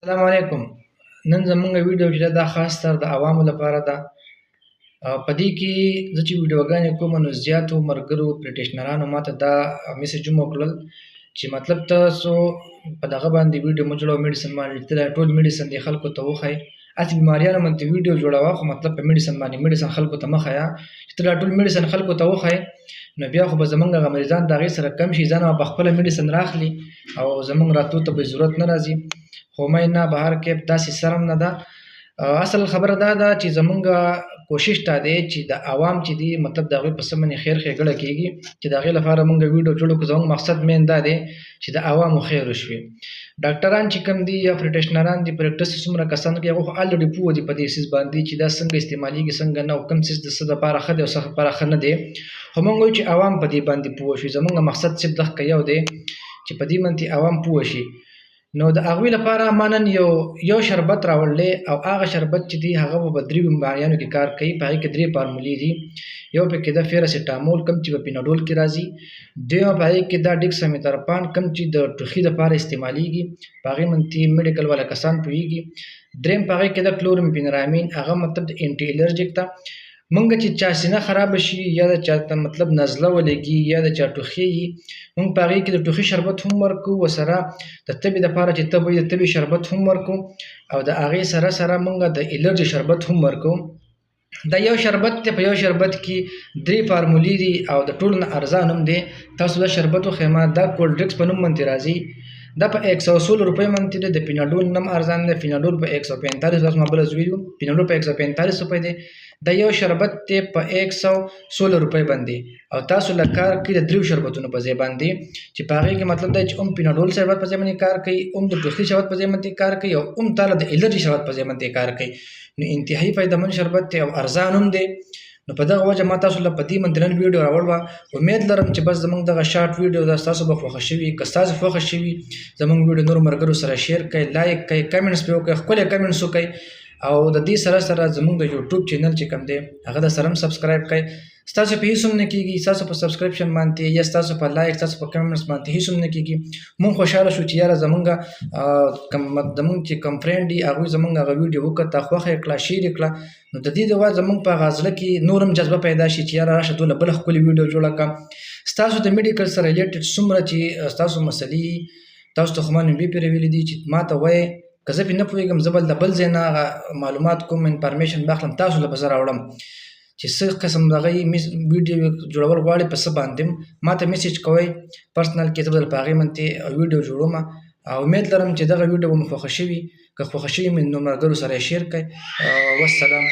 السلام علیکم. نن زمونږ ویډیو چې ده دا خاص تر د عوامو لپاره ده. په دې کې زه چې ویډیوګانې کوم نو زیاتو ملګرو پریکټیشنرانو ماته دا میسیجونه وکړل چې مطلب تاسو په دغه باندې ویډیو مه جوړوه میډیسن باندې ته دا ټول میډیسن دې خلکو ته وښایي. هسې بیماریانو باندې ویډیو جوړوه خو مطلب په میډیسن باندې میډیسن خلکو ته مه ښایه چې ته دا ټول میډیسن خلکو ته وښایي نو بیا خو به زمونږ هغه مریضان د هغې سره کم شي ځان به پخپله میډیسن راخلي او زمونږ راتلو ته به ضرورت نه راځي. خو نه بهر کې داسې سرم نه ده. اصل خبره دا ده چې زمونږ کوشش دا دی چې د عوام چې دي مطلب د هغوی په څه باندې خیر ښېګړه کېږي چې د هغې لپاره مونږ ویډیو جوړو کړو. زموږ مقصد مین دا دی چې د عوامو خیر وشي. ډاکټران چې کوم دي یا پریکټیشنران دي پریکټس څومره کسان کوي هغه خو الریډي پوه دي په دې څیز باندې چې دا څنګه استعمالیږي څنګه نه او کوم څیز د څه دپاره ښه دی او څه دپاره ښه نه دی. خو مونږ وایو چې عوام په دې باندې پوه شي. زمونږ مقصد صرف دغه یو دی چې په دې باندې عوام پوه شي. نو د هغوی لپاره ما نن یو شربت راوړلی او هغه شربت چې دی هغه به په 3 بیماریانو کې کار کوي. په هغې کې 3 فارمولې دي. یو پکې ده پیراسیټامول کوم چې په پیناډول کې راځي. دویمه په هغې کې دا ډیکسامیتارپان کوم چې د ټوخي دپاره استعمالیږي په هغې باندې میډیکل والا کسان پوهېږي. دریم په هغې کې ده کلورمپینرامین هغه مطلب د انټي الرجیک ده. مونږ چې چا سینه خرابه شي یا د چا ته مطلب نزله ولګي یا د چا ټوخی وي مونږ په هغې کې د ټوخي شربت هم ورکوو ورسره د تبې دپاره چې تبه وي د تبې شربت هم ورکوو او د هغې سره سره مونږ د الرجي شربت هم ورکوو. دا یو شربت دی. په یو شربت کې 3 فارمولې دي او د ټولو نه ارزان هم دی. تاسو دا شربت وښیم دا کولډ ډرکس په نوم باندې راځي. دا په 116 روپۍ باندې دی. د پیناډول نم ارزان دی. پیناډول په 145 تاسو ما بله ویلو پیناډول په 145 روپۍ دی. دا یو شربت دی په 116 روپۍ باندې او تاسو له کار کوي د 3 شربتونو په ځای باندې چې په هغې کې مطلب دی چې پیناډول شربت په ځای باندې کار کوي د ټوخي شربت په ځای باندې کار کوي او تاله د الرجي شربت په ځای باندې کار کوي. نو انتهایي فایدهمند شربت دی او ارزان هم دی. نو په دغه وجه ما تاسو له په دې باندې نن ویډیو راوړوه. امید لرم چې بس زموږ دغه شارټ ویډیو دا ستاسو به خوښه شوي. که ستاسو خوښه شوي زموږ ویډیو نورو ملګرو سره شیر کړئ لایک کړئ کمنټس پرې وکړئ ښکلی کمنټس وکړئ او د دې سره سره زموږ د یوټیوب چینل چې کوم دی هغه د سره هم سبسکرایب کړئ. ستاسو په هېڅ هم نه کېږي ستاسو په سبسکرپشن باندې یا ستاسو په لایک ستاسو په کمنټس باندې هېڅ هم نه کېږي. مونږ خوشحاله شو چې یاره زمونږ چې کوم فرینډ دي هغوی زمونږ هغه ویډیو وکته خوښه یې کړه شیر یې کړه نو د دې د وجه زمونږ په هغه زړه کې نور هم جذبه پیدا شي چې یاره راشه دوله بله ښکلې ویډیو جوړه کړه. ستاسو د میډیکل سره ریلیټډ څومره چې ستاسو مسلې تاسو ته خو ما نن پرې ویلي دي چې ما ته وایئ که زه پرې نه پوهېږم زه بل د بل ځای نه هغه معلومات کوم انفارمیشن باخلم تاسو له به زه راوړم چې څه قسم دغه ویډیو جوړول غواړئ په څه باندې ما ته میسیج کوئ پرسنل کې زه به په هغې باندې ویډیو جوړوم او امید لرم چې دغه ویډیو به مو خوښه شوي. که خوښه شوي مې نو ملګرو سره یې شیر کړئ. والسلام.